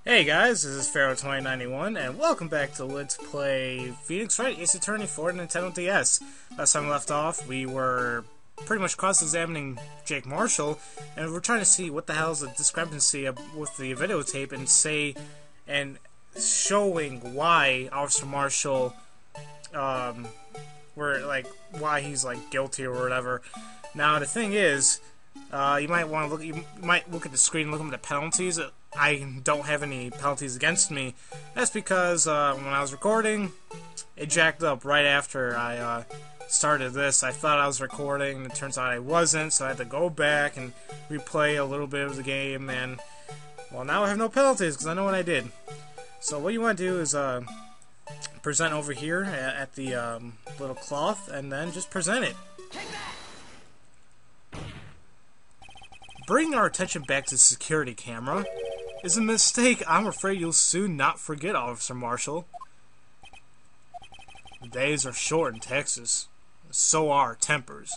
Hey guys, this is Pharaoh 2091, and welcome back to Let's Play Phoenix Wright Ace Attorney for Nintendo DS. Last time we left off, we were pretty much cross-examining Jake Marshall, and we're trying to see what the hell is the discrepancy with the videotape and showing why Officer Marshall, why he's guilty or whatever. Now the thing is, you might look at the screen and look at the penalties. I don't have any penalties against me. That's because when I was recording, it jacked up right after I started this. I thought I was recording, and it turns out I wasn't, so I had to go back and replay a little bit of the game, and, well, now I have no penalties because I know what I did. So what you want to do is present over here at the little cloth, and then just present it. Bring our attention back to the security camera. Is a mistake I'm afraid you'll soon not forget, Officer Marshall. The days are short in Texas. So are our tempers.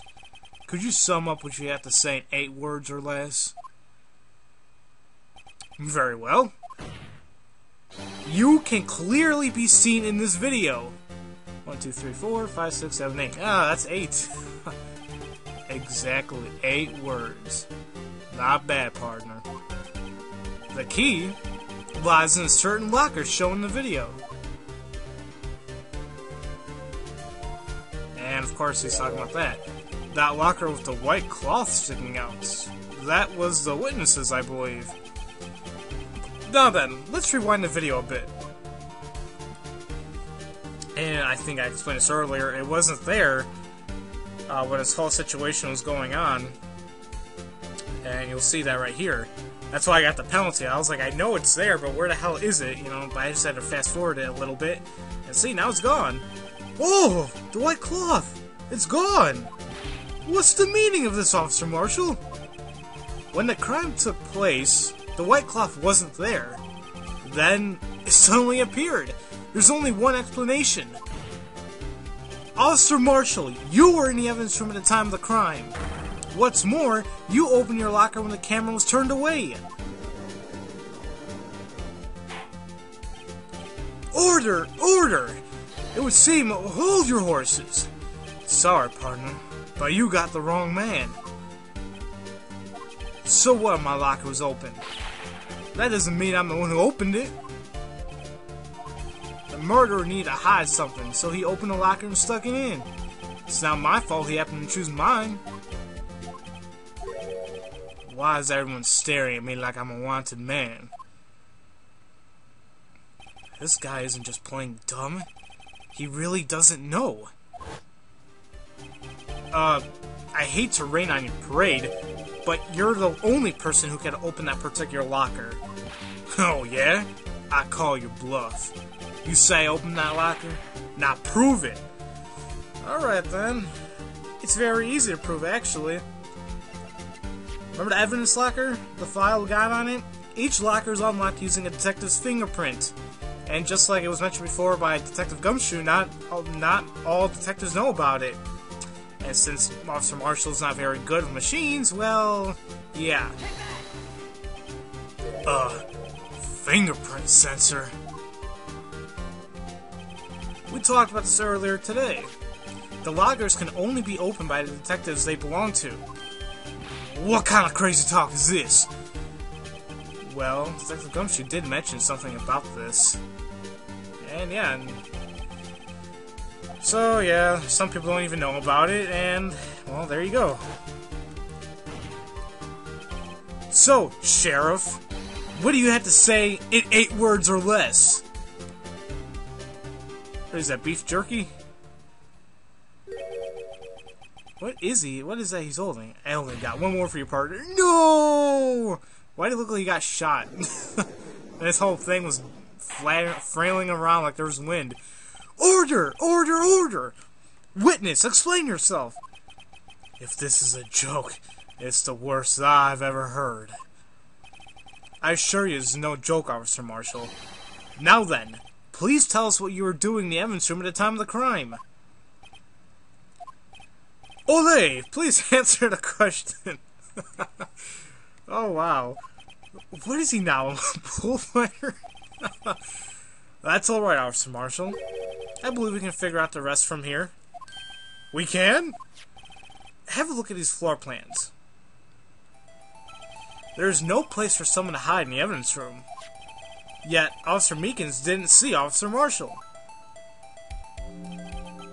Could you sum up what you have to say in 8 words or less? Very well. You can clearly be seen in this video. 1, 2, 3, 4, 5, 6, 7, 8. Ah, that's 8. Exactly 8 words. Not bad, partner. The key lies in a certain locker shown in the video. And of course he's talking about that. That locker with the white cloth sticking out. That was the witnesses, I believe. Now then, let's rewind the video a bit. And I think I explained this earlier, it wasn't there when this whole situation was going on. And you'll see that right here. That's why I got the penalty. I was like, I know it's there, but where the hell is it? You know, but I just had to fast forward it a little bit. And see, now it's gone. Oh, the white cloth! It's gone! What's the meaning of this, Officer Marshall? When the crime took place, the white cloth wasn't there. Then, it suddenly appeared. There's only one explanation. Officer Marshall, you were in the evidence room at the time of the crime. What's more, you opened your locker when the camera was turned away. Order! Order! It would seem, hold your horses. Sorry, partner, but you got the wrong man. So what, my locker was open? That doesn't mean I'm the one who opened it. The murderer needed to hide something, so he opened the locker and stuck it in. It's not my fault he happened to choose mine. Why is everyone staring at me like I'm a wanted man? This guy isn't just playing dumb. He really doesn't know. I hate to rain on your parade, but you're the only person who can open that particular locker. Oh yeah? I call your bluff. You say open that locker? Now prove it. Alright then. It's very easy to prove, actually. Remember the evidence locker? The file we got on it? Each locker is unlocked using a detective's fingerprint. And just like it was mentioned before by Detective Gumshoe, not all detectives know about it. And since Officer Marshall's not very good with machines, well, yeah. Fingerprint sensor. We talked about this earlier today. The lockers can only be opened by the detectives they belong to. What kind of crazy talk is this? Well, Detective Gumshoe did mention something about this. And yeah, so yeah, some people don't even know about it, and, well, there you go. So, Sheriff, what do you have to say in 8 words or less? What is that, beef jerky? What is he? What is that he's holding? I only got one more for your partner. No! Why did it look like he got shot? This whole thing was frailing around like there was wind. Order! Order! Order! Witness, explain yourself! If this is a joke, it's the worst I've ever heard. I assure you it's no joke, Officer Marshall. Now then, please tell us what you were doing in the evidence room at the time of the crime. Ole! Please answer the question. Oh, wow. What is he now? A bullfighter? That's alright, Officer Marshall. I believe we can figure out the rest from here. We can? Have a look at these floor plans. There is no place for someone to hide in the evidence room. Yet, Officer Meekins didn't see Officer Marshall.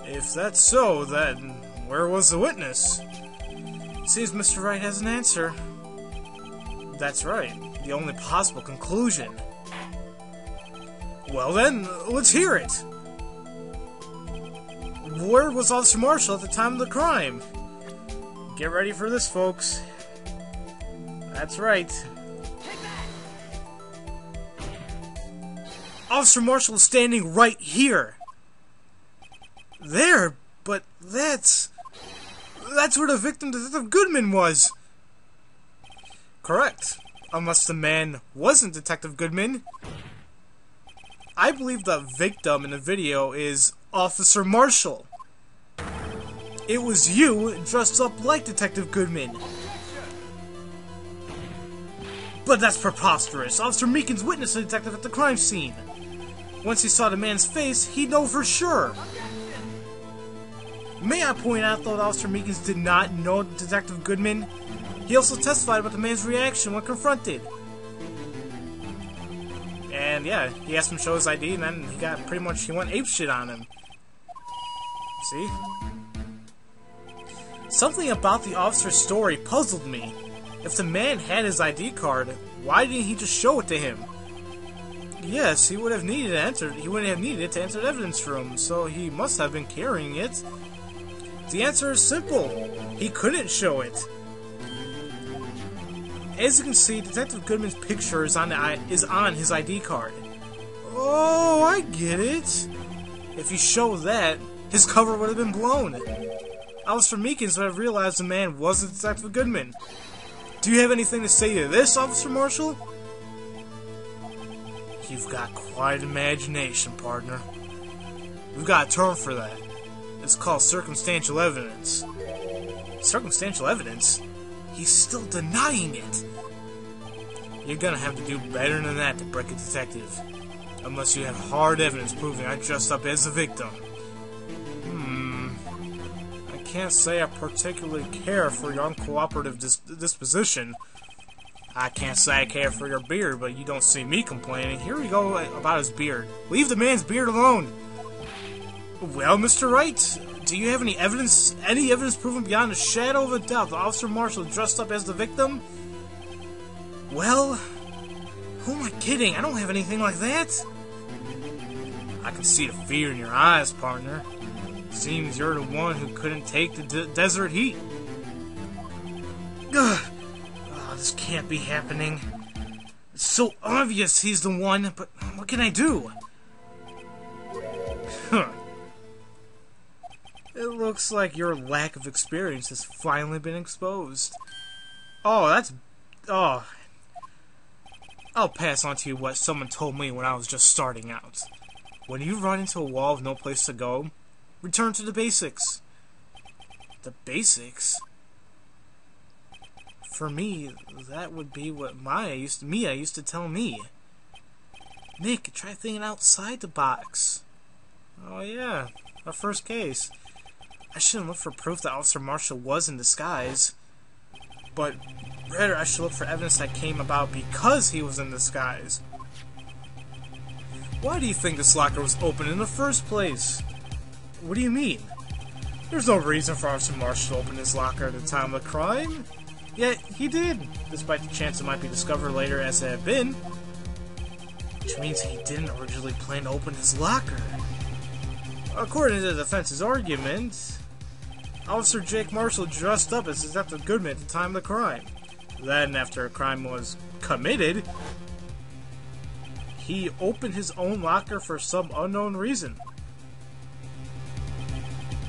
If that's so, then where was the witness? Seems Mr. Wright has an answer. That's right. The only possible conclusion. Well then, let's hear it. Where was Officer Marshall at the time of the crime? Get ready for this, folks. That's right. Officer Marshall is standing right here. There, but that's where the victim, Detective Goodman, was. Correct. Unless the man wasn't Detective Goodman. I believe the victim in the video is Officer Marshall. It was you dressed up like Detective Goodman. But that's preposterous. Officer Meekins witnessed the detective at the crime scene. Once he saw the man's face, he'd know for sure. May I point out, though, that Officer Meekins did not know Detective Goodman? He also testified about the man's reaction when confronted. And yeah, he asked him to show his ID, and then he went apeshit on him. See? Something about the officer's story puzzled me. If the man had his ID card, why didn't he just show it to him? Yes, he would have needed to enter. He wouldn't have needed it to enter the evidence room, so he must have been carrying it. The answer is simple. He couldn't show it. As you can see, Detective Goodman's picture is on his ID card. Oh, I get it. If you show that, his cover would have been blown. Officer Meekins would have realized the man wasn't Detective Goodman. Do you have anything to say to this, Officer Marshall? You've got quite an imagination, partner. We've got a term for that. It's called circumstantial evidence. Circumstantial evidence? He's still denying it. You're gonna have to do better than that to break a detective. Unless you have hard evidence proving I dressed up as the victim. I can't say I particularly care for your uncooperative disposition. I can't say I care for your beard, but you don't see me complaining. Here we go about his beard. Leave the man's beard alone! Well, Mr. Wright, do you have any evidence proven beyond a shadow of a doubt that Officer Marshall dressed up as the victim? Well, who am I kidding? I don't have anything like that. I can see the fear in your eyes, partner. Seems you're the one who couldn't take the desert heat. Ugh. Oh, this can't be happening. It's so obvious he's the one, but what can I do? Huh. It looks like your lack of experience has finally been exposed. Oh, I'll pass on to you what someone told me when I was just starting out. When you run into a wall with no place to go, return to the basics. The basics? For me, that would be what Mia used to tell me. Nick, try thinking outside the box. Oh yeah, our first case. I shouldn't look for proof that Officer Marshall was in disguise, but rather I should look for evidence that came about because he was in disguise. Why do you think this locker was open in the first place? What do you mean? There's no reason for Officer Marshall to open his locker at the time of the crime. Yet he did, despite the chance it might be discovered later as it had been. Which means he didn't originally plan to open his locker. According to the defense's argument, Officer Jake Marshall dressed up as Detective Goodman at the time of the crime. Then, after a crime was committed, he opened his own locker for some unknown reason.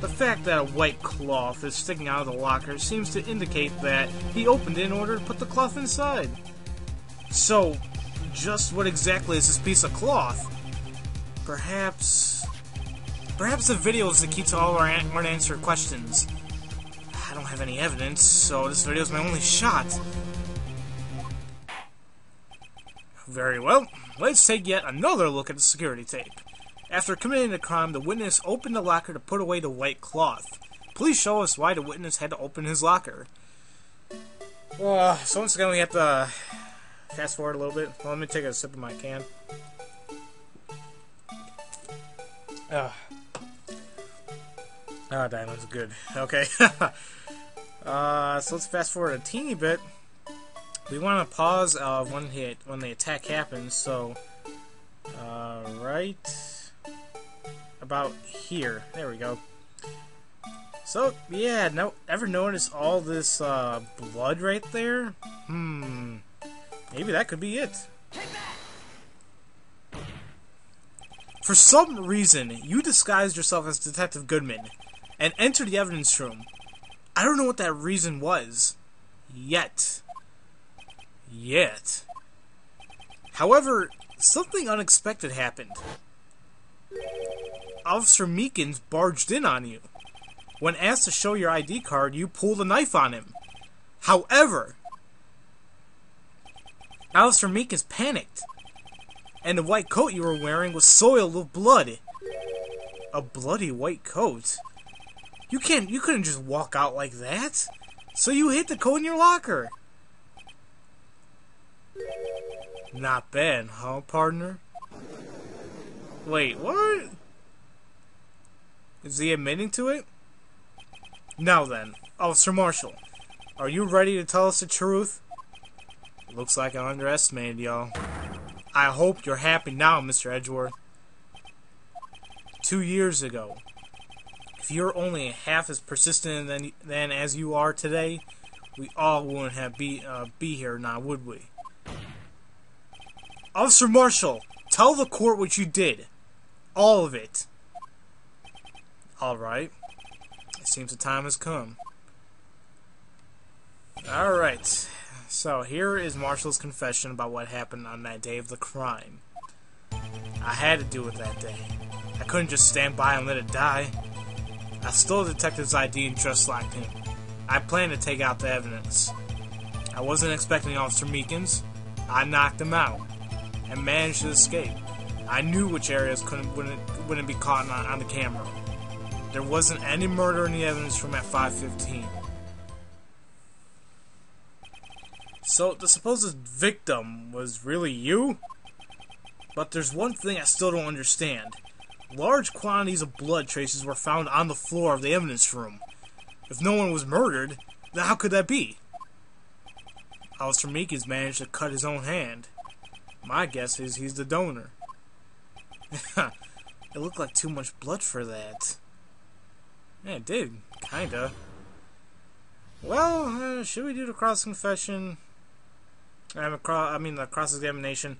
The fact that a white cloth is sticking out of the locker seems to indicate that he opened it in order to put the cloth inside. So, just what exactly is this piece of cloth? Perhaps the video is the key to all our unanswered questions. I don't have any evidence, so this video is my only shot. Very well. Let's take yet another look at the security tape. After committing the crime, the witness opened the locker to put away the white cloth. Please show us why the witness had to open his locker. So once again, we have to fast forward a little bit. Well, let me take a sip of my can. Oh, damn, that's good. Okay. So let's fast forward a teeny bit. We want to pause when the attack happens. So, right about here. There we go. So, yeah, ever notice all this blood right there? Maybe that could be it. For some reason, you disguised yourself as Detective Goodman and entered the evidence room. I don't know what that reason was. Yet. However, something unexpected happened. Officer Meekins barged in on you. When asked to show your ID card, you pulled a knife on him. However, Officer Meekins panicked, and the white coat you were wearing was soiled with blood. A bloody white coat? You couldn't just walk out like that. So you hid the coat in your locker. Not bad, huh, partner? Wait, what? Is he admitting to it? Now then, Officer Marshall, are you ready to tell us the truth? Looks like I underestimated y'all. I hope you're happy now, Mr. Edgeworth. 2 years ago, if you're only half as persistent than as you are today, we all wouldn't have be here now, would we? Officer Marshall, tell the court what you did. All of it. Alright. It seems the time has come. Alright. So, here is Marshall's confession about what happened on that day of the crime. I had to do it that day. I couldn't just stand by and let it die. I stole the detective's ID and dressed like him. I planned to take out the evidence. I wasn't expecting Officer Meekins. I knocked him out and managed to escape. I knew which areas wouldn't be caught on the camera. There wasn't any murder in the evidence room at 5:15. So the supposed victim was really you? But there's one thing I still don't understand. Large quantities of blood traces were found on the floor of the evidence room. If no one was murdered, then how could that be? Officer Meekins managed to cut his own hand. My guess is he's the donor. It looked like too much blood for that. Yeah, it did. Kinda. Well, should we do the cross-confession? The cross-examination.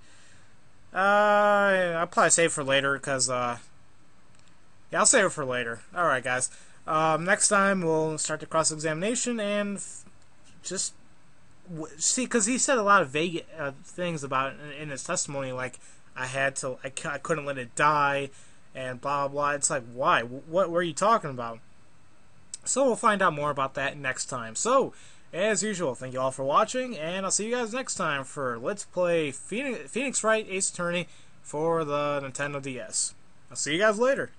I'll probably save it for later, because, yeah, I'll save it for later. Alright, guys. Next time, we'll start the cross-examination, and just see, because he said a lot of vague things about it in his testimony, like, I couldn't let it die, and blah, blah, blah. It's like, why? What were you talking about? So we'll find out more about that next time. So, as usual, thank you all for watching, and I'll see you guys next time for Let's Play Phoenix Wright Ace Attorney for the Nintendo DS. I'll see you guys later.